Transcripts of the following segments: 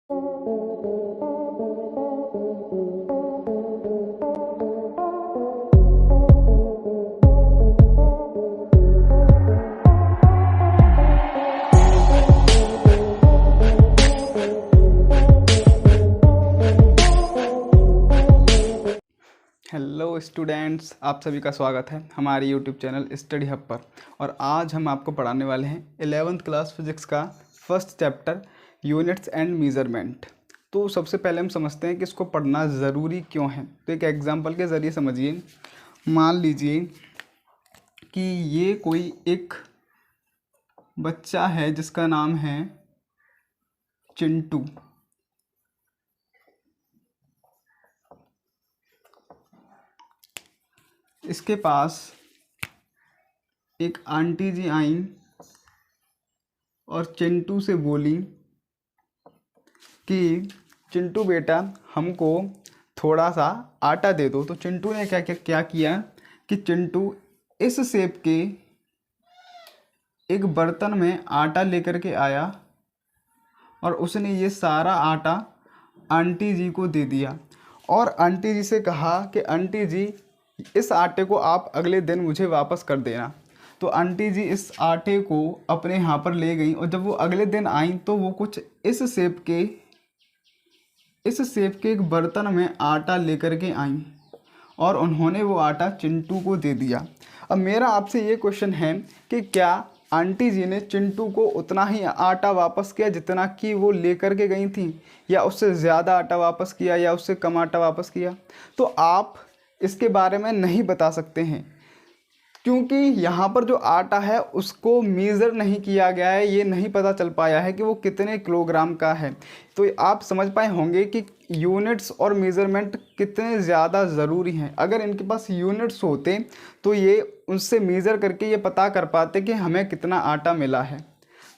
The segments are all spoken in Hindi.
हेलो स्टूडेंट्स, आप सभी का स्वागत है हमारे यूट्यूब चैनल स्टडी हब पर। और आज हम आपको पढ़ाने वाले हैं 11th क्लास फिजिक्स का first chapter units and measurement. तो सबसे पहले हम समझते हैं कि इसको पढ़ना ज़रूरी क्यों है। तो एक एग्जांपल के ज़रिए समझिए। मान लीजिए कि ये कोई एक बच्चा है जिसका नाम है चिंटू। इसके पास एक आंटी जी आई और चिंटू से बोली कि चिंटू बेटा, हमको थोड़ा सा आटा दे दो। तो चिंटू ने क्या किया कि चिंटू इस शेप के एक बर्तन में आटा लेकर के आया और उसने ये सारा आटा आंटी जी को दे दिया और आंटी जी से कहा कि आंटी जी, इस आटे को आप अगले दिन मुझे वापस कर देना। तो आंटी जी इस आटे को अपने यहाँ पर ले गई और जब वो अगले दिन आई तो वो कुछ इस शेप के एक बर्तन में आटा लेकर के आई और उन्होंने वो आटा चिंटू को दे दिया। अब मेरा आपसे ये क्वेश्चन है कि क्या आंटी जी ने चिंटू को उतना ही आटा वापस किया जितना कि वो लेकर के गई थी, या उससे ज़्यादा आटा वापस किया, या उससे कम आटा वापस किया? तो आप इसके बारे में नहीं बता सकते हैं, क्योंकि यहाँ पर जो आटा है उसको मेज़र नहीं किया गया है। ये नहीं पता चल पाया है कि वो कितने किलोग्राम का है। तो आप समझ पाए होंगे कि यूनिट्स और मेज़रमेंट कितने ज़्यादा ज़रूरी हैं। अगर इनके पास यूनिट्स होते तो ये उनसे मेज़र करके ये पता कर पाते कि हमें कितना आटा मिला है।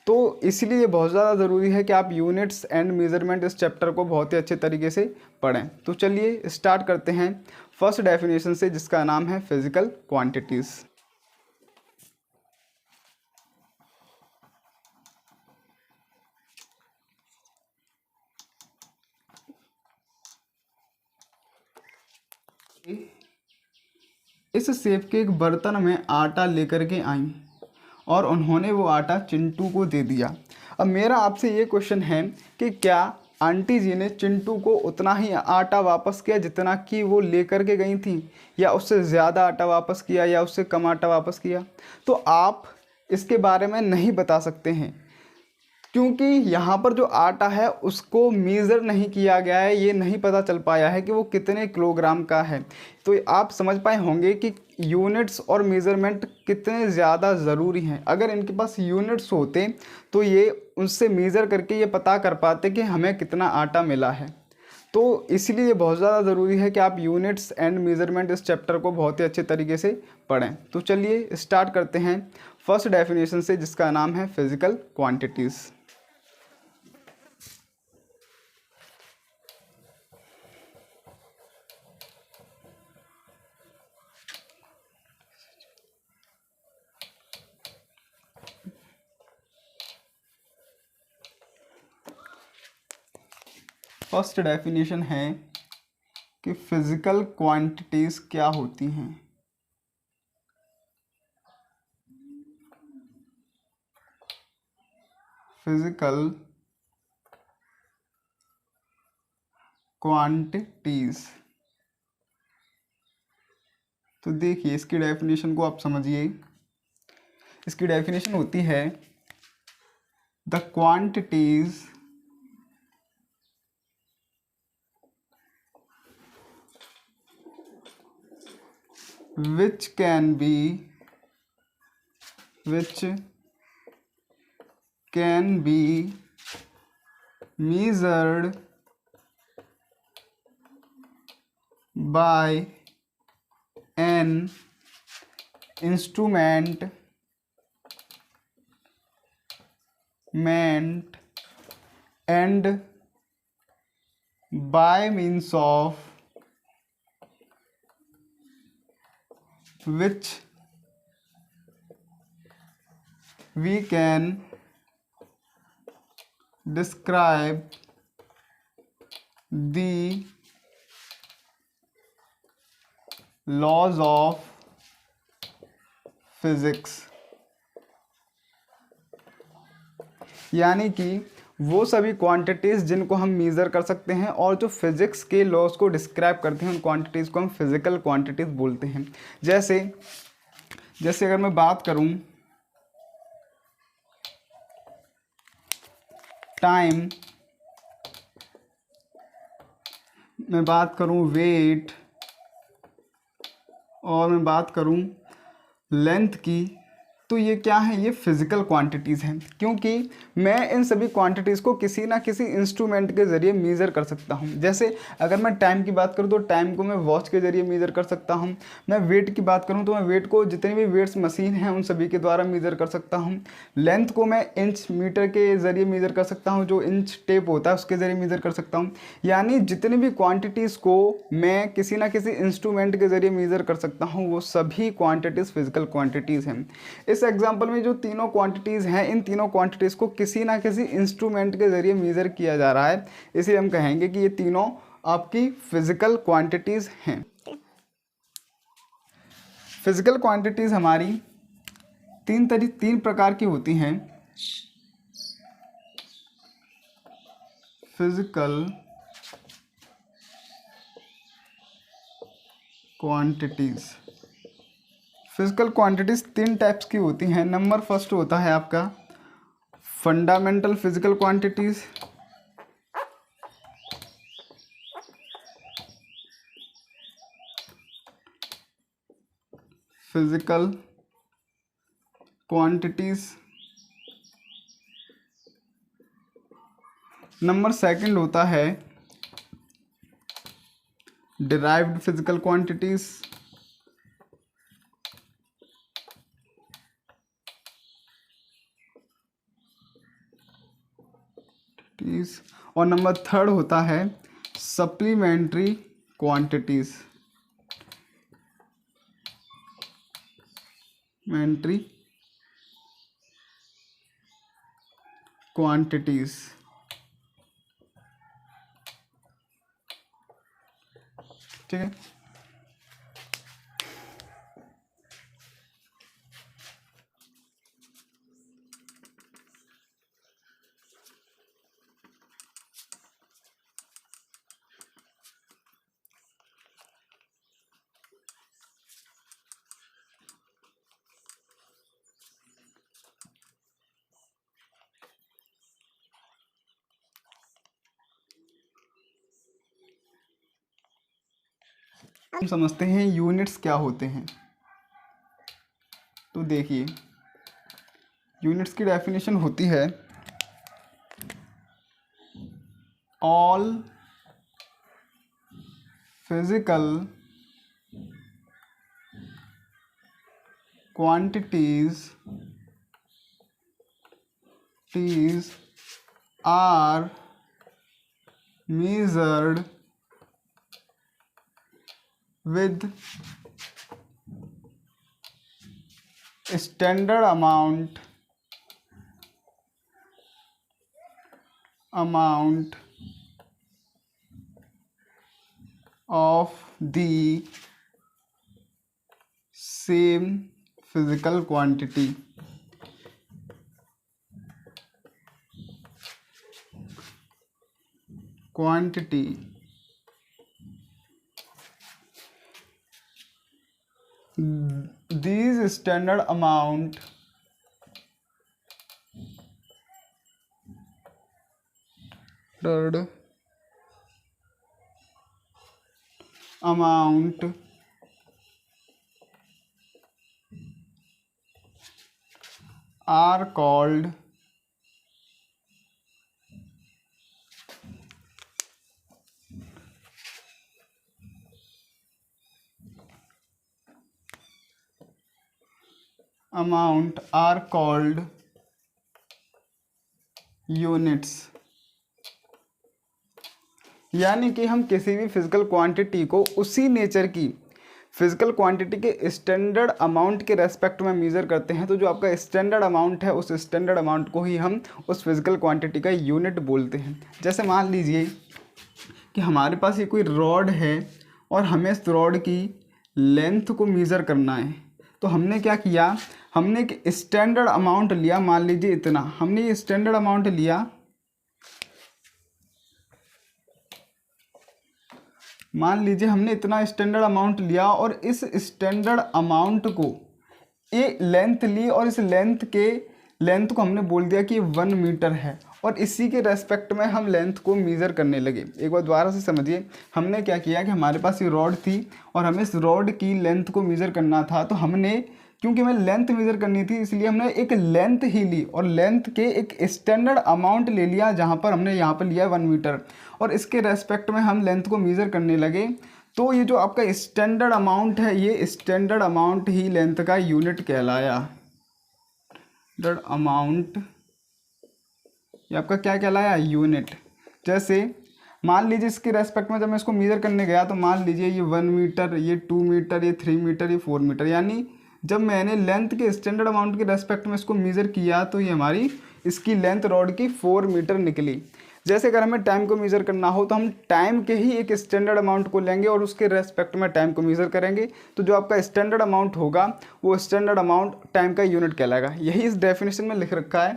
तो इसलिए बहुत ज़्यादा ज़रूरी है कि आप यूनिट्स एंड मेज़रमेंट इस चैप्टर को बहुत ही अच्छे तरीके से पढ़ें। तो चलिए स्टार्ट करते हैं फर्स्ट डेफिनेशन से, जिसका नाम है फिज़िकल क्वांटिटीज़। इस शेप के एक बर्तन में आटा लेकर के आई और उन्होंने वो आटा चिंटू को दे दिया। अब मेरा आपसे ये क्वेश्चन है कि क्या आंटी जी ने चिंटू को उतना ही आटा वापस किया जितना कि वो लेकर के गई थी, या उससे ज़्यादा आटा वापस किया, या उससे कम आटा वापस किया? तो आप इसके बारे में नहीं बता सकते हैं, क्योंकि यहाँ पर जो आटा है उसको मेज़र नहीं किया गया है। ये नहीं पता चल पाया है कि वो कितने किलोग्राम का है। तो आप समझ पाए होंगे कि यूनिट्स और मेज़रमेंट कितने ज़्यादा ज़रूरी हैं। अगर इनके पास यूनिट्स होते तो ये उनसे मेज़र करके ये पता कर पाते कि हमें कितना आटा मिला है। तो इसलिए बहुत ज़्यादा ज़रूरी है कि आप यूनिट्स एंड मेज़रमेंट इस चैप्टर को बहुत ही अच्छे तरीके से पढ़ें। तो चलिए स्टार्ट करते हैं फर्स्ट डेफिनेशन से, जिसका नाम है फिज़िकल क्वांटिटीज़। फर्स्ट डेफिनेशन है कि फिज़िकल क्वांटिटीज़ क्या होती हैं। फिज़िकल क्वांटिटीज़, तो देखिए इसकी डेफिनेशन को आप समझिए। इसकी डेफिनेशन होती है the quantities which can be measured by an instrument and by means of which we can describe the laws of physics, यानी कि वो सभी क्वांटिटीज़ जिनको हम मेज़र कर सकते हैं और जो फिज़िक्स के लॉज को डिस्क्राइब करते हैं, उन क्वांटिटीज़ को हम फिज़िकल क्वांटिटीज़ बोलते हैं। जैसे अगर मैं बात करूं टाइम, मैं बात करूं वेट, और मैं बात करूं लेंथ की, तो ये क्या है, ये फिज़िकल क्वांटिटीज़ हैं, क्योंकि मैं इन सभी क्वांटिटीज़ को किसी ना किसी इंस्ट्रूमेंट के ज़रिए मेज़र कर सकता हूँ। जैसे अगर मैं टाइम की बात करूँ तो टाइम को मैं वॉच के ज़रिए मेज़र कर सकता हूँ। मैं वेट की बात करूँ तो मैं वेट को जितनी भी वेट्स मशीन हैं उन सभी के द्वारा मेज़र कर सकता हूँ। लेंथ को मैं इंच मीटर के ज़रिए मेज़र कर सकता हूँ, जो इंच टेप होता है उसके ज़रिए मेज़र कर सकता हूँ। यानी जितनी भी क्वान्टिटीज़ को मैं किसी ना किसी इंस्ट्रूमेंट के ज़रिए मेज़र कर सकता हूँ, वो सभी क्वान्टिटीज़ फिज़िकल क्वान्टिटीज़ हैं। इस एग्जाम्पल में जो तीनों क्वांटिटीज़ हैं, इन तीनों क्वांटिटीज़ को किसी ना किसी इंस्ट्रूमेंट के ज़रिए मेज़र किया जा रहा है, इसलिए हम कहेंगे कि ये तीनों आपकी फिज़िकल क्वांटिटीज़ हैं। फिज़िकल क्वांटिटीज़ हमारी तीन प्रकार की होती हैं। फिज़िकल क्वांटिटीज़, फिज़िकल क्वांटिटीज़ तीन टाइप्स की होती हैं। नंबर फर्स्ट होता है आपका fundamental physical quantities, physical quantities. Number second होता है डिराइव्ड फिज़िकल क्वांटिटीज़, और नंबर थर्ड होता है सप्लीमेंट्री क्वांटिटीज़, मेंट्री क्वांटिटीज़। ठीक है, हम समझते हैं यूनिट्स क्या होते हैं। तो देखिए, यूनिट्स की डेफिनेशन होती है all physical quantities are measured with standard amount of the same physical quantity. These standard amount are called units. यानी कि हम किसी भी फिजिकल क्वांटिटी को उसी नेचर की फिजिकल क्वांटिटी के स्टैंडर्ड अमाउंट के रेस्पेक्ट में मेज़र करते हैं। तो जो आपका स्टैंडर्ड अमाउंट है, उस स्टैंडर्ड अमाउंट को ही हम उस फिजिकल क्वांटिटी का यूनिट बोलते हैं। जैसे मान लीजिए कि हमारे पास ये कोई रॉड है और हमें इस रॉड की लेंथ को मेज़र करना है। तो हमने क्या किया, हमने एक स्टैंडर्ड अमाउंट लिया, मान लीजिए इतना, हमने ये स्टैंडर्ड अमाउंट लिया, मान लीजिए हमने इतना स्टैंडर्ड अमाउंट लिया और इस स्टैंडर्ड अमाउंट को ये लेंथ ली और इस लेंथ को हमने बोल दिया कि 1 मीटर है और इसी के रेस्पेक्ट में हम लेंथ को मेज़र करने लगे। एक बार दोबारा से समझिए, हमने क्या किया कि हमारे पास ये रॉड थी और हमें इस रॉड की लेंथ को मेज़र करना था, तो हमने, क्योंकि हमें लेंथ मेज़र करनी थी इसलिए हमने एक लेंथ ही ली और लेंथ के एक स्टैंडर्ड अमाउंट ले लिया, जहाँ पर हमने यहाँ पर लिया 1 मीटर और इसके रेस्पेक्ट में हम लेंथ को मेज़र करने लगे। तो ये जो आपका स्टैंडर्ड अमाउंट है, ये स्टैंडर्ड अमाउंट ही लेंथ का यूनिट कहलाया। स्टैंडर्ड अमाउंट ये आपका क्या कहलाया, यूनिट। जैसे मान लीजिए इसके रेस्पेक्ट में जब मैं इसको मेज़र करने गया तो मान लीजिए ये 1 मीटर, ये 2 मीटर, ये 3 मीटर, ये 4 मीटर, यानी जब मैंने लेंथ के स्टैंडर्ड अमाउंट के रेस्पेक्ट में इसको मेज़र किया तो ये हमारी इसकी लेंथ रॉड की 4 मीटर निकली। जैसे अगर हमें टाइम को मेज़र करना हो तो हम टाइम के ही एक स्टैंडर्ड अमाउंट को लेंगे और उसके रेस्पेक्ट में टाइम को मेज़र करेंगे, तो जो आपका स्टैंडर्ड अमाउंट होगा वो स्टैंडर्ड अमाउंट टाइम का यूनिट कहलाएगा। यही इस डेफिनेशन में लिख रखा है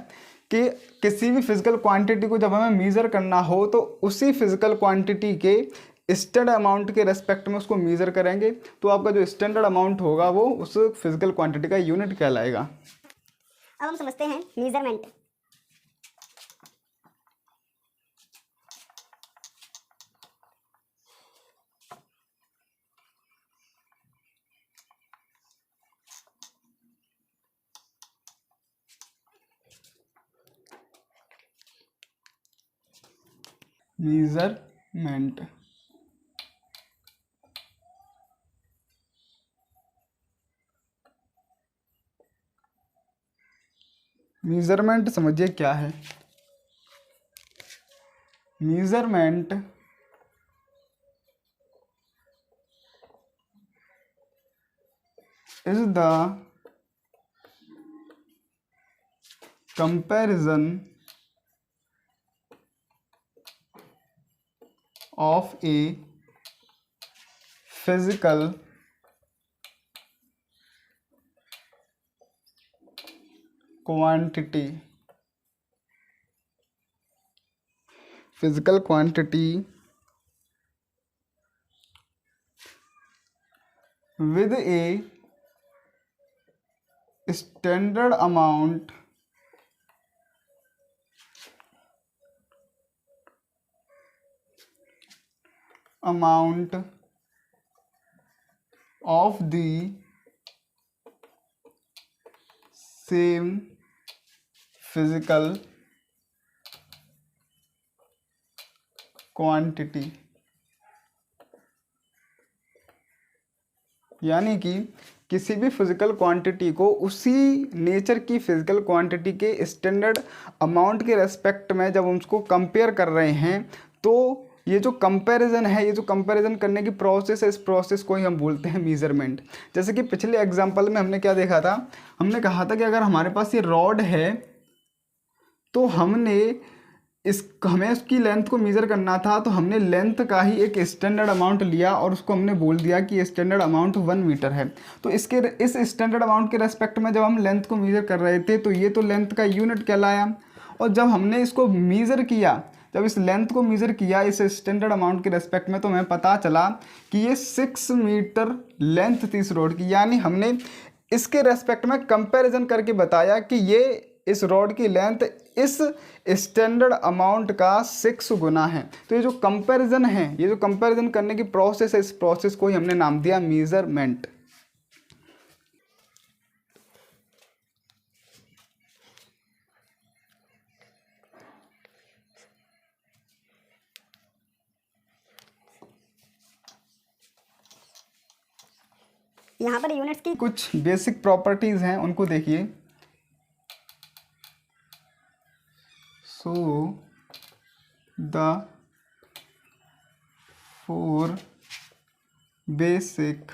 कि किसी भी फिजिकल क्वांटिटी को जब हमें मेज़र करना हो तो उसी फिजिकल क्वांटिटी के स्टैंडर्ड अमाउंट के रेस्पेक्ट में उसको मेज़र करेंगे, तो आपका जो स्टैंडर्ड अमाउंट होगा वो उस फिजिकल क्वांटिटी का यूनिट कहलाएगा। अब हम समझते हैं मेजरमेंट। मेजरमेंट मेजरमेंट समझिए क्या है। Measurement is the comparison of a physical quantity with a standard amount of the same physical quantity, यानी कि किसी भी फिजिकल क्वांटिटी को उसी नेचर की फिजिकल क्वांटिटी के स्टैंडर्ड अमाउंट के रेस्पेक्ट में जब उसको कंपेयर कर रहे हैं, तो ये जो कंपैरिजन है, ये जो कंपैरिजन करने की प्रोसेस है, इस प्रोसेस को ही हम बोलते हैं मेजरमेंट। जैसे कि पिछले एग्जांपल में हमने क्या देखा था, हमने कहा था कि अगर हमारे पास ये रॉड है तो हमें उसकी लेंथ को मेज़र करना था, तो हमने लेंथ का ही एक स्टैंडर्ड अमाउंट लिया और उसको हमने बोल दिया कि स्टैंडर्ड अमाउंट 1 मीटर है। तो इस स्टैंडर्ड अमाउंट के रेस्पेक्ट में जब हम लेंथ को मेज़र कर रहे थे तो ये तो लेंथ का यूनिट कहलाया, और जब हमने इसको मेज़र किया, जब इस लेंथ को मेज़र किया इस स्टैंडर्ड अमाउंट के रेस्पेक्ट में, तो हमें पता चला कि ये 6 मीटर लेंथ थी इस रोड की, यानी हमने इसके रेस्पेक्ट में कंपैरिजन करके बताया कि ये इस रॉड की लेंथ इस स्टैंडर्ड अमाउंट का 6 गुना है। तो ये जो कंपैरिजन है, ये जो कंपैरिजन करने की प्रोसेस है, इस प्रोसेस को ही हमने नाम दिया मेजरमेंट। यहाँ पर यूनिट्स की कुछ बेसिक प्रॉपर्टीज हैं, उनको देखिए। So the 4 basic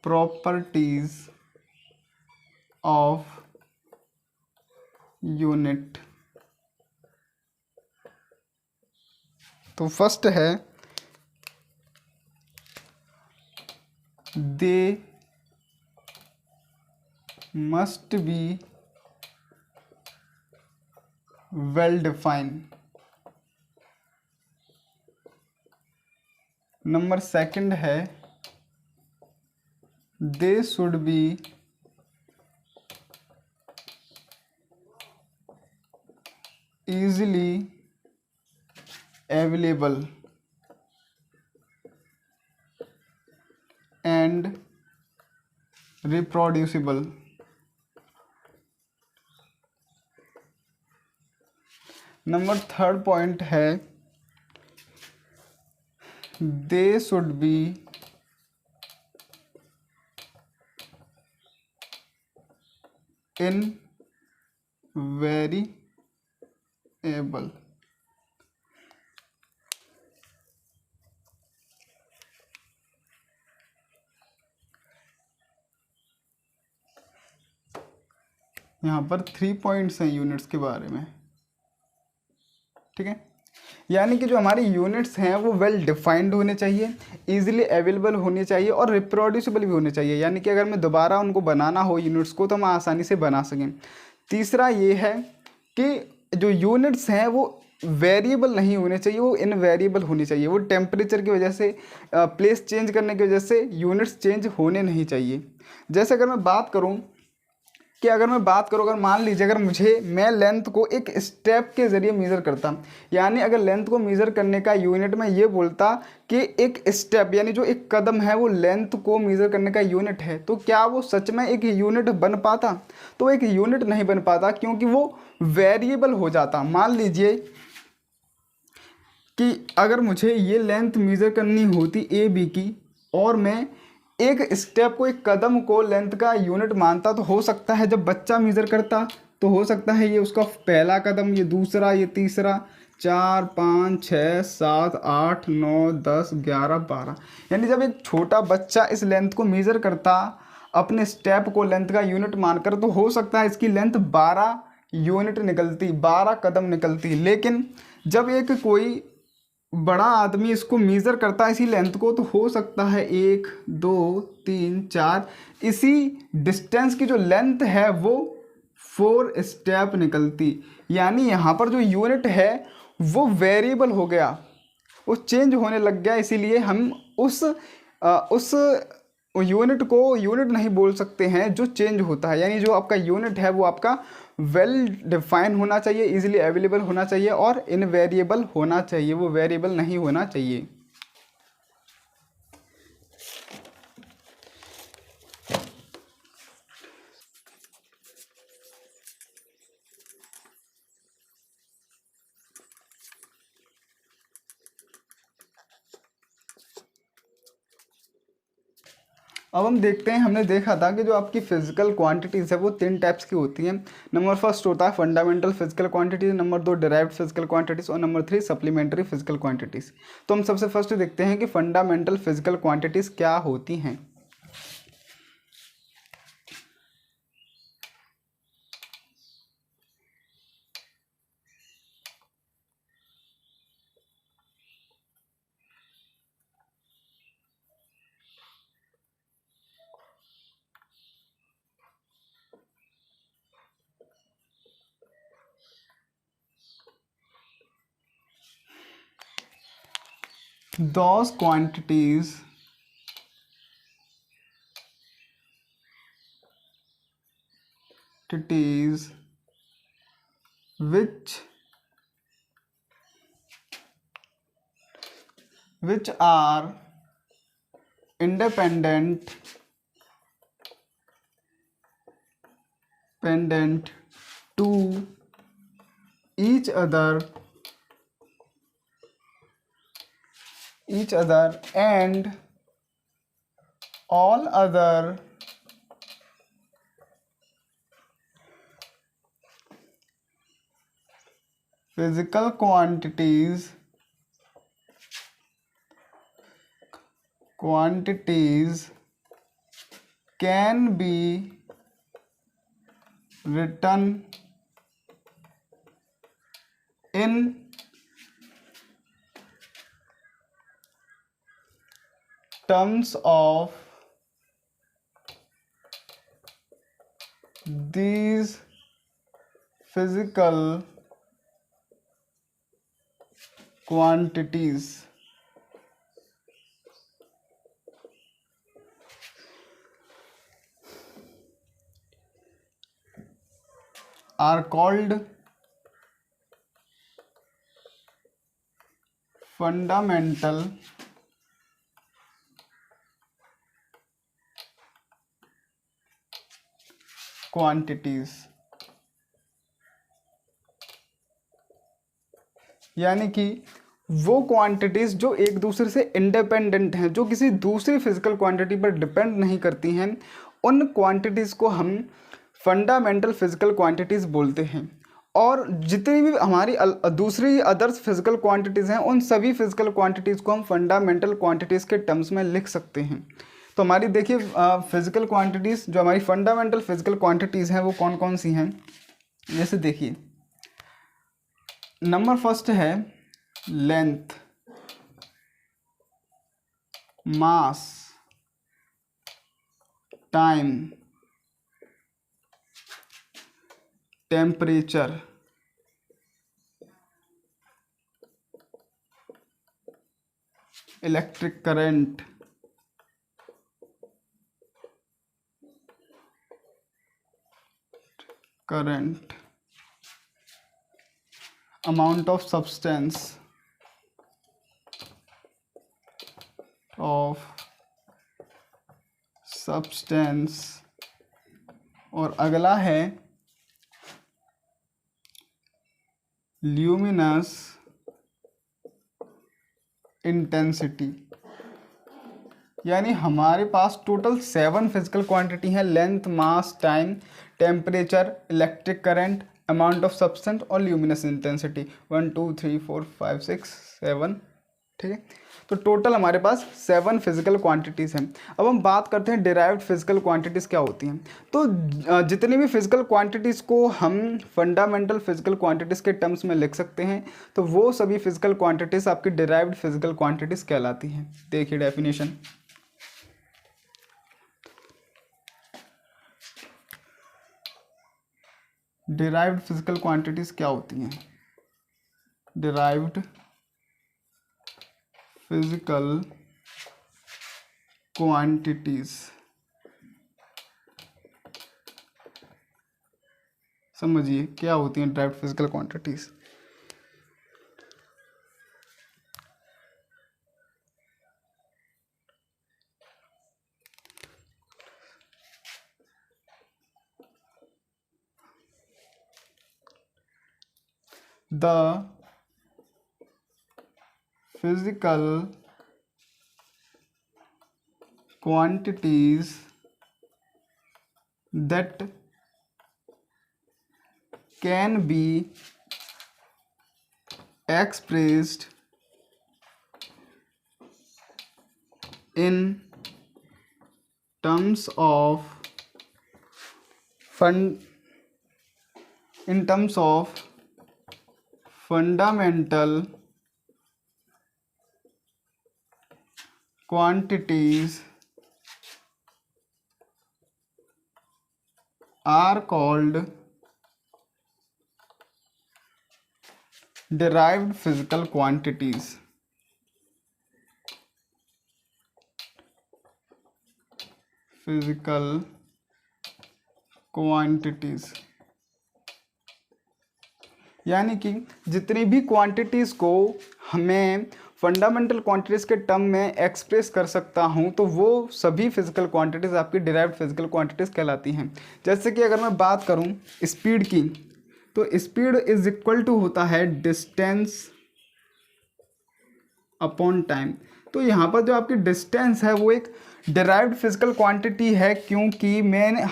properties of unit. तो फर्स्ट है they must be well defined. Number second है they should be easily available and reproducible। Number third point है they should be invariable. यहाँ पर 3 पॉइंट्स हैं यूनिट्स के बारे में, ठीक है। यानी कि जो हमारी यूनिट्स हैं वो वेल डिफाइंड होने चाहिए, इजीली अवेलेबल होनी चाहिए और रिप्रोड्यूसिबल भी होने चाहिए। यानी कि अगर मैं दोबारा उनको बनाना हो यूनिट्स को तो हम आसानी से बना सकें। तीसरा ये है कि जो यूनिट्स हैं वो वेरिएबल नहीं होने चाहिए, वो इनवेरिएबल होनी चाहिए। वो टेम्परेचर की वजह से, प्लेस चेंज करने की वजह से यूनिट्स चेंज होने नहीं चाहिए। जैसे अगर मैं बात करूं कि अगर मान लीजिए अगर मैं लेंथ को एक स्टेप के ज़रिए मेज़र करता, यानी अगर लेंथ को मेज़र करने का यूनिट मैं ये बोलता कि एक स्टेप यानी जो एक कदम है वो लेंथ को मेज़र करने का यूनिट है, तो क्या वो सच में एक यूनिट बन पाता? तो एक यूनिट नहीं बन पाता, क्योंकि वो वेरिएबल हो जाता। मान लीजिए कि अगर मुझे ये लेंथ मेज़र करनी होती ए बी की और मैं एक स्टेप को, एक कदम को लेंथ का यूनिट मानता, तो हो सकता है जब बच्चा मेज़र करता तो हो सकता है ये उसका पहला कदम, ये दूसरा, ये तीसरा, 4 5 6 7 8 9 10 11 12, यानी जब एक छोटा बच्चा इस लेंथ को मेज़र करता अपने स्टेप को लेंथ का यूनिट मानकर, तो हो सकता है इसकी लेंथ 12 यूनिट निकलती, 12 कदम निकलती। लेकिन जब एक कोई बड़ा आदमी इसको मेज़र करता है इसी लेंथ को, तो हो सकता है 1 2 3 4 इसी डिस्टेंस की जो लेंथ है वो 4 स्टेप निकलती। यानी यहाँ पर जो यूनिट है वो वेरिएबल हो गया, वो चेंज होने लग गया। इसीलिए हम उस यूनिट को यूनिट नहीं बोल सकते हैं जो चेंज होता है। यानी जो आपका यूनिट है वो आपका वेल डिफाइन होना चाहिए, इजीली अवेलेबल होना चाहिए और इनवेरिएबल होना चाहिए, वो वेरिएबल नहीं होना चाहिए। अब हम देखते हैं, हमने देखा था कि जो आपकी फिजिकल क्वांटिटीज़ है वो 3 टाइप्स की होती हैं। नंबर फर्स्ट होता है fundamental physical quantities, number 2 derived physical quantities और नंबर 3 सप्लीमेंट्री फिजिकल क्वांटिटीज़। तो हम सबसे फर्स्ट देखते हैं कि फंडामेंटल फिजिकल क्वांटिटीज़ क्या होती हैं। Those quantities which are independent to each other and all other physical quantities can be written in terms of these physical quantities are called fundamental quantities। यानी कि वो क्वांटिटीज जो एक दूसरे से इंडिपेंडेंट हैं, जो किसी दूसरी फिजिकल क्वांटिटी पर डिपेंड नहीं करती हैं, उन क्वांटिटीज़ को हम फंडामेंटल फिजिकल क्वांटिटीज़ बोलते हैं। और जितनी भी हमारी दूसरी अदर्स फिजिकल क्वांटिटीज़ हैं, उन सभी फिजिकल क्वांटिटीज़ को हम फंडामेंटल क्वांटिटीज़ के टर्म्स में लिख सकते हैं। तो हमारी देखिए फिजिकल क्वांटिटीज़, जो हमारी फंडामेंटल फिजिकल क्वांटिटीज़ हैं, वो कौन कौन सी हैं। जैसे देखिए, नंबर फर्स्ट है length, mass, time, temperature, electric current, amount of substance, और अगला है ल्यूमिनस इंटेंसिटी। यानी हमारे पास टोटल 7 फिजिकल क्वांटिटी हैं, length, mass, time, temperature, electric current, amount of substance और ल्यूमिनस इंटेंसिटी। 1 2 3 4 5 6 7, ठीक है। तो टोटल हमारे पास 7 फिजिकल क्वांटिटीज़ हैं। अब हम बात करते हैं डिराइव्ड फिजिकल क्वांटिटीज़ क्या होती हैं। तो जितनी भी फिजिकल क्वांटिटीज़ को हम फंडामेंटल फिजिकल क्वांटिटीज़ के टर्म्स में लिख सकते हैं, तो वो सभी फिजिकल क्वांटिटीज़ आपकी डिराइव्ड फिजिकल क्वांटिटीज़ कहलाती हैं। देखिए डेफिनेशन, डिराइव्ड फिजिकल क्वांटिटीज़ क्या होती हैं। डिराइव्ड फिजिकल क्वांटिटीज़, समझिए क्या होती हैं derived physical quantities. The physical quantities that can be expressed in terms of fundamental quantities are called derived physical quantities। Physical quantities यानी कि जितनी भी क्वांटिटीज़ को हमें फंडामेंटल क्वांटिटीज़ के टर्म में एक्सप्रेस कर सकता हूं, तो वो सभी फिजिकल क्वांटिटीज़ आपकी डिराइव्ड फिजिकल क्वांटिटीज़ कहलाती हैं। जैसे कि अगर मैं बात करूं स्पीड की, तो स्पीड इज इक्वल टू होता है डिस्टेंस अपॉन टाइम। तो यहाँ पर जो आपकी डिस्टेंस है वो एक डिराइव्ड फिजिकल क्वांटिटी है, क्योंकि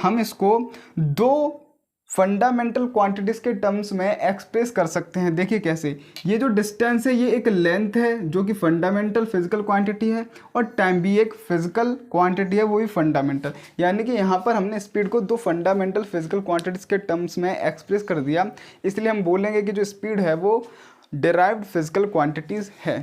हम इसको दो फंडामेंटल क्वांटिटीज़ के टर्म्स में एक्सप्रेस कर सकते हैं। देखिए कैसे, ये जो डिस्टेंस है ये एक लेंथ है जो कि फंडामेंटल फिजिकल क्वांटिटी है, और टाइम भी एक फिजिकल क्वांटिटी है, वो भी फंडामेंटल। यानी कि यहाँ पर हमने स्पीड को दो फंडामेंटल फिजिकल क्वांटिटीज़ के टर्म्स में एक्सप्रेस कर दिया, इसलिए हम बोलेंगे कि जो स्पीड है वो डिराइव्ड फिजिकल क्वांटिटीज़ है।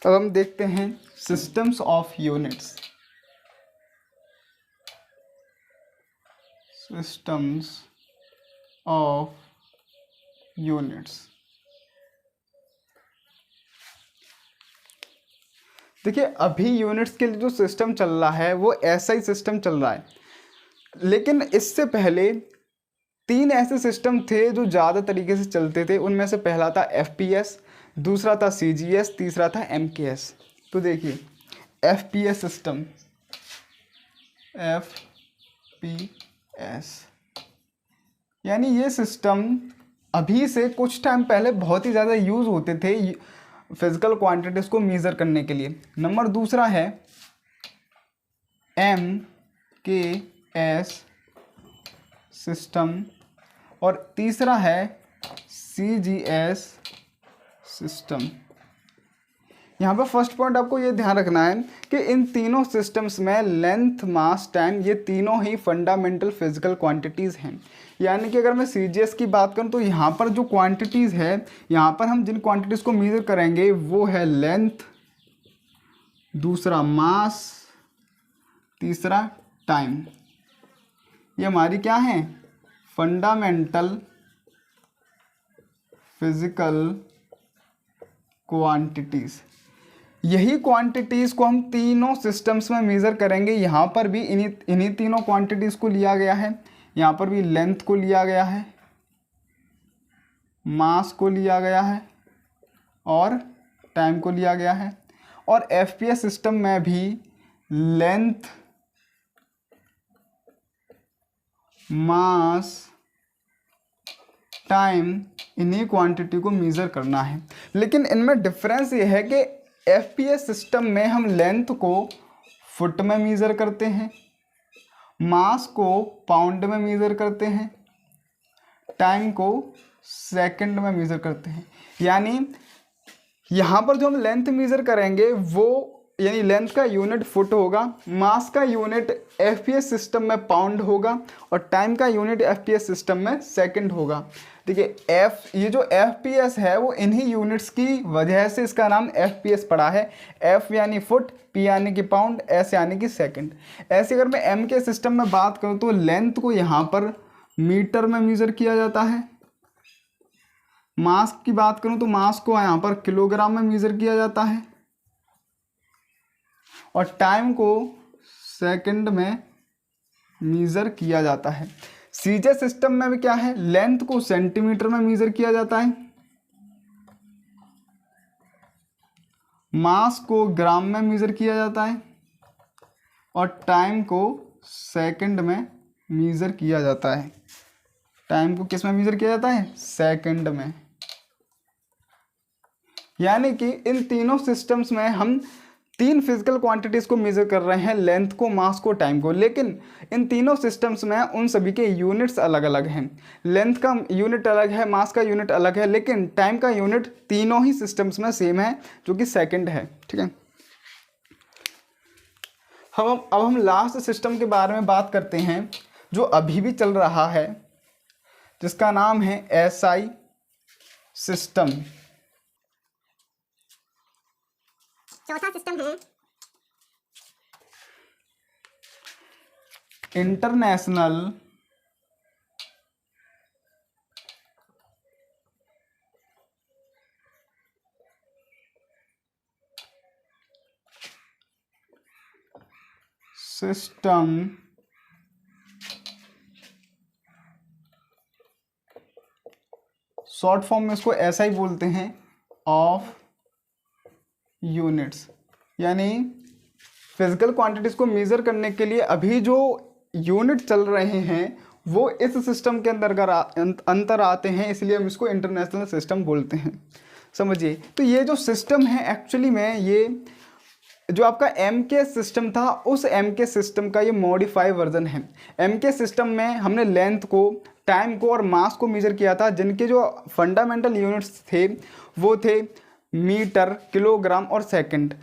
अब हम देखते हैं systems of units. Systems of units. देखिए अभी यूनिट्स के लिए जो सिस्टम चल रहा है वो ऐसा ही सिस्टम चल रहा है, लेकिन इससे पहले 3 ऐसे सिस्टम थे जो ज़्यादा तरीके से चलते थे। उनमें से पहला था FPS, दूसरा था CGS, तीसरा था MKS। तो देखिए FPS सिस्टम, FPS यानी ये सिस्टम अभी से कुछ टाइम पहले बहुत ही ज़्यादा यूज़ होते थे फिजिकल क्वांटिटीज़ को मेज़र करने के लिए। नंबर दूसरा है MKS सिस्टम और तीसरा है CGS सिस्टम। यहाँ पर फर्स्ट पॉइंट आपको ये ध्यान रखना है कि इन तीनों सिस्टम्स में लेंथ, मास, टाइम ये तीनों ही फंडामेंटल फिजिकल क्वांटिटीज़ हैं। यानी कि अगर मैं CGS की बात करूँ तो यहाँ पर जो क्वांटिटीज़ है, यहाँ पर हम जिन क्वांटिटीज़ को मेज़र करेंगे वो है लेंथ, दूसरा मास, तीसरा टाइम। ये हमारी क्या है? Fundamental physical quantities. यही क्वांटिटीज़ को हम तीनों सिस्टम्स में मेज़र करेंगे। यहाँ पर भी इन्हीं तीनों क्वांटिटीज़ को लिया गया है। यहाँ पर भी लेंथ को लिया गया है, मास को लिया गया है और टाइम को लिया गया है। और FPS सिस्टम में भी लेंथ, मास, टाइम इन्हीं क्वांटिटी को मेज़र करना है। लेकिन इनमें डिफरेंस ये है कि FPS सिस्टम में हम लेंथ को फुट में मेज़र करते हैं, मास को पाउंड में मेज़र करते हैं, टाइम को सेकंड में मेज़र करते हैं। यानी यहाँ पर जो हम लेंथ मेज़र करेंगे वो यानी लेंथ का यूनिट फुट होगा, मास का यूनिट FPS सिस्टम में पाउंड होगा और टाइम का यूनिट FPS सिस्टम में सेकंड होगा। देखिए ये जो FPS है वो इन्हीं यूनिट्स की वजह से इसका नाम FPS पड़ा है। F यानी फुट, P यानी कि पाउंड, S यानी कि सेकंड। ऐसे अगर मैं M के सिस्टम में बात करूँ तो लेंथ को यहाँ पर मीटर में मेज़र किया जाता है। मास की बात करूँ तो मास को यहाँ पर किलोग्राम में मेज़र किया जाता है और टाइम को सेकंड में मेज़र किया जाता है। CGS सिस्टम में भी क्या है? लेंथ को सेंटीमीटर में मेज़र किया जाता है, मास को ग्राम में मेज़र किया जाता है और टाइम को सेकंड में मेज़र किया जाता है। टाइम को किस में मेज़र किया जाता है? सेकंड में। यानी कि इन तीनों सिस्टम्स में हम 3 फिजिकल क्वांटिटीज़ को मेज़र कर रहे हैं, लेंथ को, मास को, टाइम को। लेकिन इन तीनों सिस्टम्स में उन सभी के यूनिट्स अलग अलग हैं। लेंथ का यूनिट अलग है, मास का यूनिट अलग है, लेकिन टाइम का यूनिट तीनों ही सिस्टम्स में सेम है जो कि सेकंड है। ठीक है, अब हम लास्ट सिस्टम के बारे में बात करते हैं जो अभी भी चल रहा है, जिसका नाम है SI सिस्टम। चौथा सिस्टम है इंटरनेशनल सिस्टम शॉर्ट फॉर्म में इसको ऐसा ही बोलते हैं ऑफ यूनिट्स। यानी फिजिकल क्वांटिटीज़ को मेज़र करने के लिए अभी जो यूनिट चल रहे हैं वो इस सिस्टम के अंतर आते हैं, इसलिए हम इसको इंटरनेशनल सिस्टम बोलते हैं। समझिए, तो ये जो सिस्टम है एक्चुअली में ये जो आपका MK सिस्टम था उस MK सिस्टम का ये मॉडिफाई वर्जन है। MK सिस्टम में हमने लेंथ को, टाइम को और मास को मेज़र किया था, जिनके जो फंडामेंटल यूनिट्स थे वो थे मीटर, किलोग्राम और सेकंड।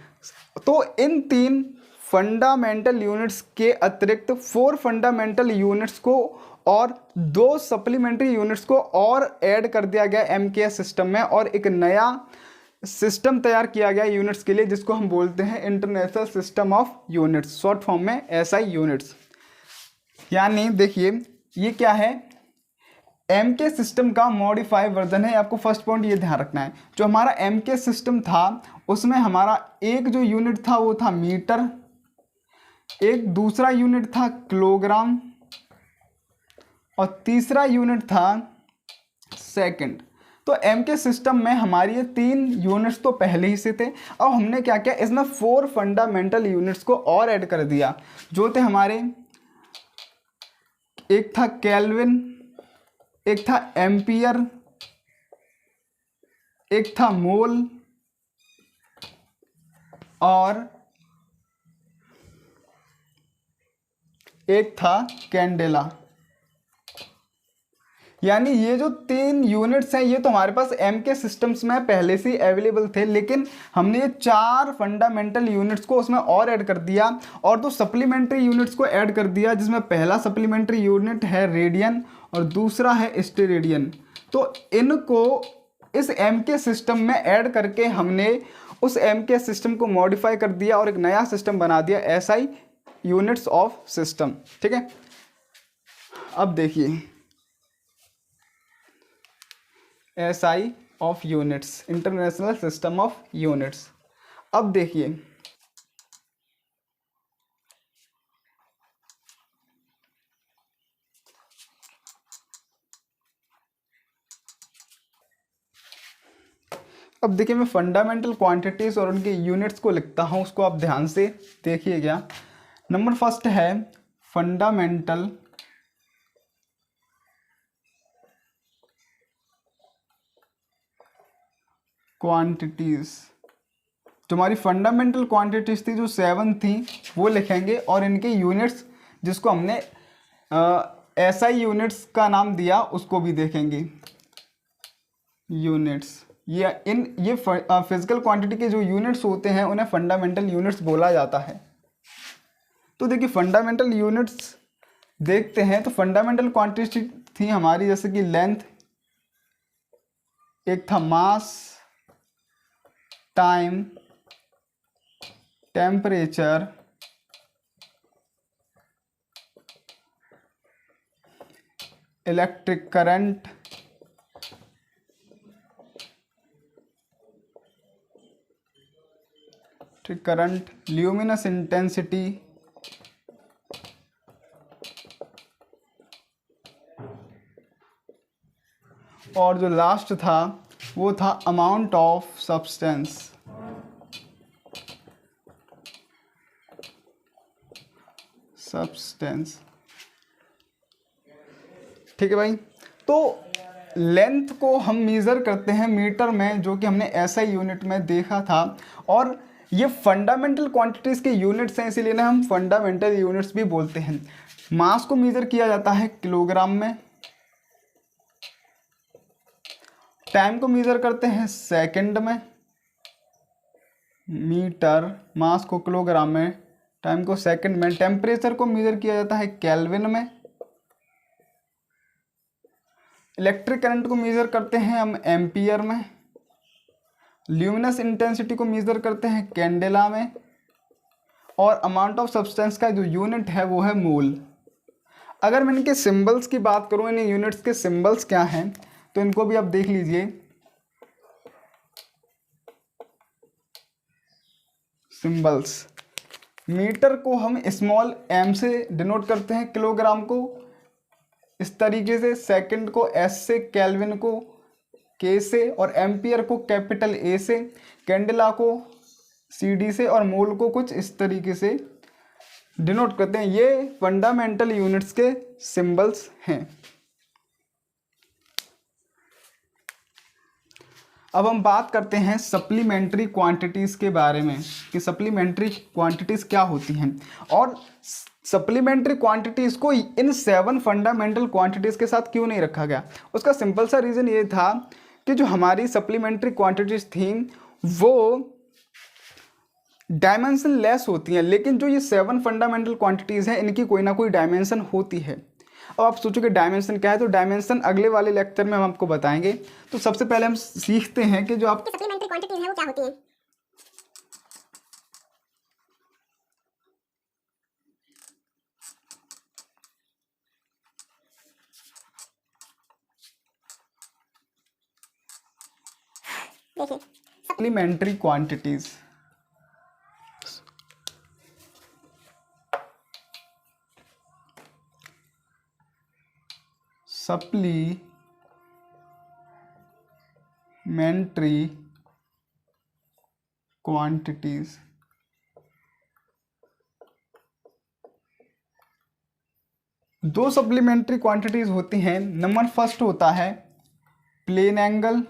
तो इन 3 फंडामेंटल यूनिट्स के अतिरिक्त 4 फंडामेंटल यूनिट्स को और 2 सप्लीमेंट्री यूनिट्स को और ऐड कर दिया गया MKS सिस्टम में और एक नया सिस्टम तैयार किया गया यूनिट्स के लिए, जिसको हम बोलते हैं international system of units, short form में एसआई यूनिट्स। यानी देखिए ये क्या है, एम के सिस्टम का मॉडिफाई वर्जन है। आपको फर्स्ट पॉइंट ये ध्यान रखना है, जो हमारा एम के सिस्टम था उसमें हमारा एक जो यूनिट था वो था मीटर, एक दूसरा यूनिट था किलोग्राम, और तीसरा यूनिट था सेकंड। तो एम के सिस्टम में हमारी ये 3 यूनिट्स तो पहले ही से थे। अब हमने क्या किया, इसमें 4 फंडामेंटल यूनिट्स को और ऐड कर दिया, जो थे हमारे, एक था केल्विन, एक था एम्पियर, एक था मोल, और एक था कैंडेला। यानी ये जो 3 यूनिट्स हैं ये तो हमारे पास एम के सिस्टम्स में पहले से अवेलेबल थे, लेकिन हमने ये 4 फंडामेंटल यूनिट्स को उसमें और ऐड कर दिया, और 2 सप्लीमेंट्री यूनिट्स को ऐड कर दिया, जिसमें पहला सप्लीमेंट्री यूनिट है रेडियन और दूसरा है स्टेरेडियन। तो इनको इस एम के सिस्टम में ऐड करके हमने उस एम के सिस्टम को मॉडिफाई कर दिया और एक नया सिस्टम बना दिया, एसआई यूनिट्स ऑफ सिस्टम। ठीक है, अब देखिए SI of units, international system of units. अब देखिए मैं फंडामेंटल क्वांटिटीज और उनके यूनिट्स को लिखता हूं, उसको आप ध्यान से देखिएगा। नंबर फर्स्ट है फंडामेंटल क्वांटिटीज। जो हमारी फंडामेंटल क्वांटिटीज थी जो 7 थी वो लिखेंगे, और इनके यूनिट्स जिसको हमने एसआई यूनिट्स का नाम दिया उसको भी देखेंगे। यूनिट्स, ये फिजिकल क्वांटिटी के जो यूनिट्स होते हैं उन्हें फंडामेंटल यूनिट्स बोला जाता है। तो देखिए फंडामेंटल यूनिट्स देखते हैं। तो फंडामेंटल क्वांटिटी थी हमारी जैसे कि लेंथ, एक था mass, time, temperature, electric current, luminous intensity, और जो लास्ट था वो था अमाउंट ऑफ सब्सटेंस। ठीक है भाई। तो लेंथ को हम मेज़र करते हैं मीटर में, जो कि हमने एसआई यूनिट में देखा था, और ये फंडामेंटल क्वांटिटीज़ के यूनिट्स हैं, इसीलिए ना हम फंडामेंटल यूनिट्स भी बोलते हैं। मास को मेज़र किया जाता है किलोग्राम में, टाइम को मेज़र करते हैं सेकंड में, मीटर, मास को किलोग्राम में, टाइम को सेकंड में, टेम्परेचर को मेज़र किया जाता है केल्विन में, इलेक्ट्रिक करंट को मेज़र करते हैं हम एम्पियर में, ल्यूमिनस इंटेंसिटी को मेज़र करते हैं कैंडेला में, और अमाउंट ऑफ सब्सटेंस का जो यूनिट है वो है मोल। अगर मैं इनके सिंबल्स की बात करूँ, इन यूनिट्स के सिंबल्स क्या हैं, तो इनको भी आप देख लीजिए। सिंबल्स, मीटर को हम स्मॉल एम से डिनोट करते हैं, किलोग्राम को इस तरीके से, सेकंड को एस से, केल्विन को के से, और एम्पियर को कैपिटल ए से, कैंडेला को सी डी से, और मोल को कुछ इस तरीके से डिनोट करते हैं। ये फंडामेंटल यूनिट्स के सिंबल्स हैं। अब हम बात करते हैं सप्लीमेंट्री क्वांटिटीज़ के बारे में कि सप्लीमेंट्री क्वांटिटीज़ क्या होती हैं, और सप्लीमेंट्री क्वांटिटीज़ को इन 7 फंडामेंटल क्वांटिटीज़ के साथ क्यों नहीं रखा गया। उसका सिंपल सा रीज़न ये था कि जो हमारी सप्लीमेंट्री क्वांटिटीज़ थी वो डायमेंशन लेस होती हैं, लेकिन जो ये 7 फंडामेंटल क्वांटिटीज़ हैं इनकी कोई ना कोई डायमेंशन होती है। अब आप सोचोगे डायमेंशन क्या है, तो डायमेंशन अगले वाले लेक्चर में हम आपको बताएंगे। तो सबसे पहले हम सीखते हैं कि जो आप सप्लीमेंट्री क्वांटिटीज है वो क्या होती हैं। देखिए सप्लीमेंट्री क्वांटिटीज, सप्लीमेंट्री क्वांटिटीज, दो सप्लीमेंट्री क्वांटिटीज होती हैं। नंबर फर्स्ट होता है प्लेन एंगल,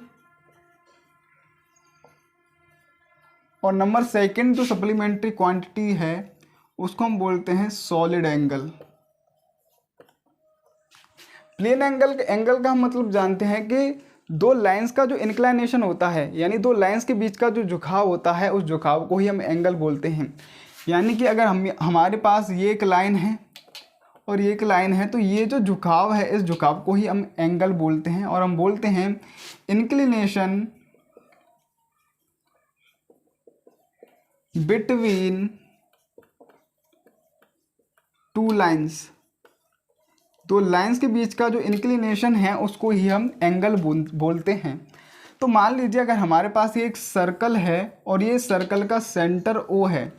और नंबर सेकंड जो सप्लीमेंट्री क्वांटिटी है उसको हम बोलते हैं सॉलिड एंगल। प्लेन एंगल का हम मतलब जानते हैं कि दो लाइंस का जो इंक्लाइनेशन होता है, यानी दो लाइंस के बीच का जो झुकाव होता है, उस झुकाव को ही हम एंगल बोलते हैं। यानी कि अगर हमारे पास ये एक लाइन है और ये एक लाइन है, तो ये जो झुकाव है, इस झुकाव को ही हम एंगल बोलते हैं। और हम बोलते हैं इंक्लिनेशन बिटवीन टू लाइंस, दो लाइंस के बीच का जो इंक्लिनेशन है उसको ही हम एंगल बोलते हैं। तो मान लीजिए अगर हमारे पास ये एक सर्कल है और ये सर्कल का सेंटर ओ है,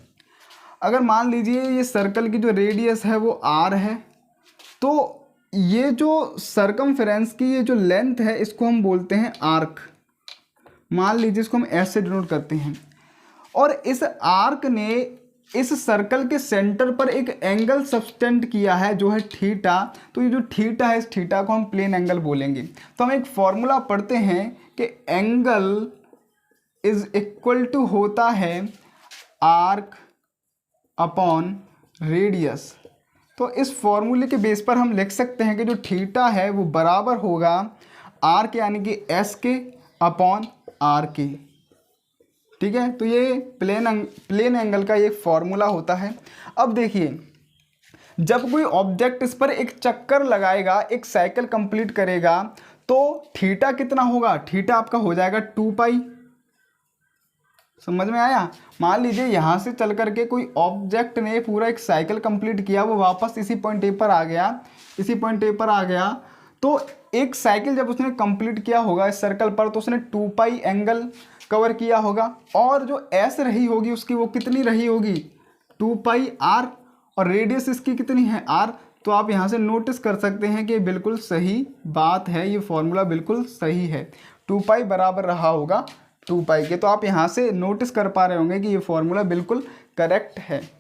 अगर मान लीजिए ये सर्कल की जो रेडियस है वो आर है, तो ये जो सर्कमफेरेंस की ये जो लेंथ है इसको हम बोलते हैं आर्क। मान लीजिए इसको हम एस से डिनोट करते हैं, और इस आर्क ने इस सर्कल के सेंटर पर एक एंगल सब्सटेंड किया है जो है थीटा। तो ये जो थीटा है, इस थीटा को हम प्लेन एंगल बोलेंगे। तो हम एक फॉर्मूला पढ़ते हैं कि एंगल इज इक्वल टू होता है आर्क अपॉन रेडियस। तो इस फॉर्मूले के बेस पर हम लिख सकते हैं कि जो थीटा है वो बराबर होगा आर्क यानी कि एस के अपॉन आर के। ठीक है, तो ये प्लेन एंगल का ये फॉर्मूला होता है। अब देखिए, जब कोई ऑब्जेक्ट इस पर एक चक्कर लगाएगा, एक साइकिल कंप्लीट करेगा, तो थीटा कितना होगा? थीटा आपका हो जाएगा 2 पाई। समझ में आया? मान लीजिए यहाँ से चल करके कोई ऑब्जेक्ट ने पूरा एक साइकिल कंप्लीट किया, वो वापस इसी पॉइंट ए पर आ गया, इसी पॉइंट ए पर आ गया, तो एक साइकिल जब उसने कंप्लीट किया होगा इस सर्कल पर, तो उसने 2 पाई एंगल कवर किया होगा। और जो एस रही होगी उसकी वो कितनी रही होगी? 2 पाई आर, और रेडियस इसकी कितनी है? आर। तो आप यहाँ से नोटिस कर सकते हैं कि बिल्कुल सही बात है, ये फॉर्मूला बिल्कुल सही है। 2 पाई बराबर रहा होगा 2 पाई के। तो आप यहाँ से नोटिस कर पा रहे होंगे कि ये फॉर्मूला बिल्कुल करेक्ट है।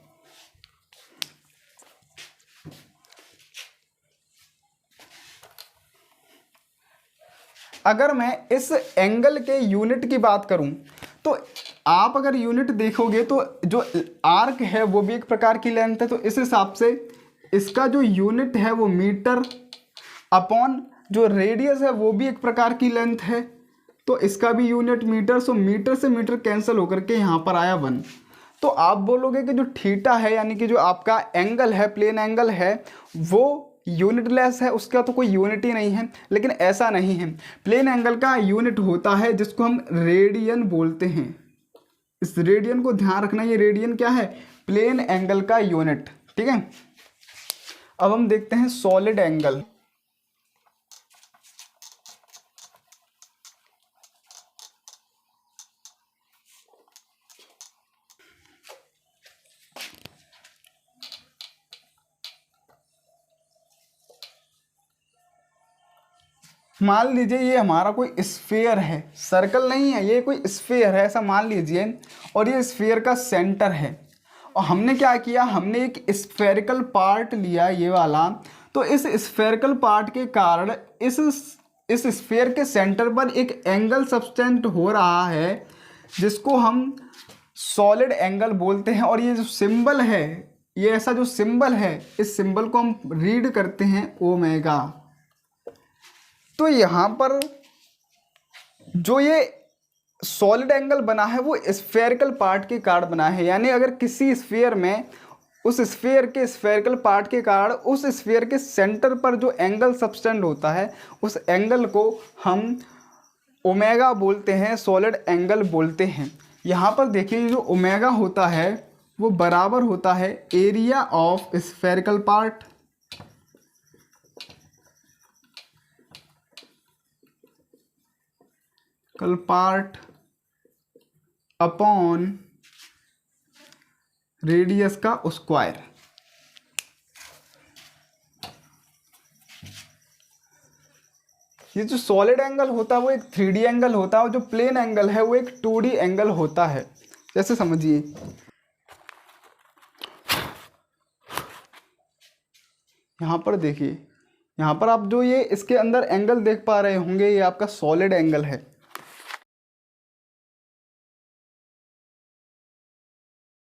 अगर मैं इस एंगल के यूनिट की बात करूं, तो आप अगर यूनिट देखोगे तो जो आर्क है वो भी एक प्रकार की लेंथ है, तो इस हिसाब से इसका जो यूनिट है वो मीटर, अपॉन जो रेडियस है वो भी एक प्रकार की लेंथ है, तो इसका भी यूनिट मीटर। सो मीटर से मीटर कैंसिल होकर के यहाँ पर आया 1। तो आप बोलोगे कि जो थीटा है, यानी कि जो आपका एंगल है, प्लेन एंगल है, वो यूनिटलेस है, उसका तो कोई यूनिट ही नहीं है। लेकिन ऐसा नहीं है, प्लेन एंगल का यूनिट होता है जिसको हम रेडियन बोलते हैं। इस रेडियन को ध्यान रखना, ये रेडियन क्या है? प्लेन एंगल का यूनिट। ठीक है, अब हम देखते हैं सॉलिड एंगल। मान लीजिए ये हमारा कोई स्फीयर है, सर्कल नहीं है, ये कोई स्फीयर है ऐसा मान लीजिए, और ये स्फीयर का सेंटर है। और हमने क्या किया? हमने एक स्फेरिकल पार्ट लिया, ये वाला। तो इस स्फेरिकल पार्ट के कारण इस स्फीयर के सेंटर पर एक एंगल सब्सटेंट हो रहा है जिसको हम सॉलिड एंगल बोलते हैं। और ये जो सिंबल है, ये ऐसा जो सिंबल है, इस सिंबल को हम रीड करते हैं ओमेगा। तो यहाँ पर जो ये सॉलिड एंगल बना है वो स्फेरिकल पार्ट के कारण बना है। यानी अगर किसी स्फीयर में उस स्फीयर के स्फेरिकल पार्ट के कारण उस स्फीयर के सेंटर पर जो एंगल सबटेंड होता है उस एंगल को हम ओमेगा बोलते हैं, सॉलिड एंगल बोलते हैं। यहाँ पर देखिए जो ओमेगा होता है वो बराबर होता है area of spherical part upon radius का स्क्वायर। ये जो सॉलिड एंगल होता है वो एक 3D एंगल होता है और जो प्लेन एंगल है वो एक 2D एंगल होता है। जैसे समझिए यहाँ पर देखिए, यहाँ पर आप जो ये इसके अंदर एंगल देख पा रहे होंगे ये आपका सॉलिड एंगल है।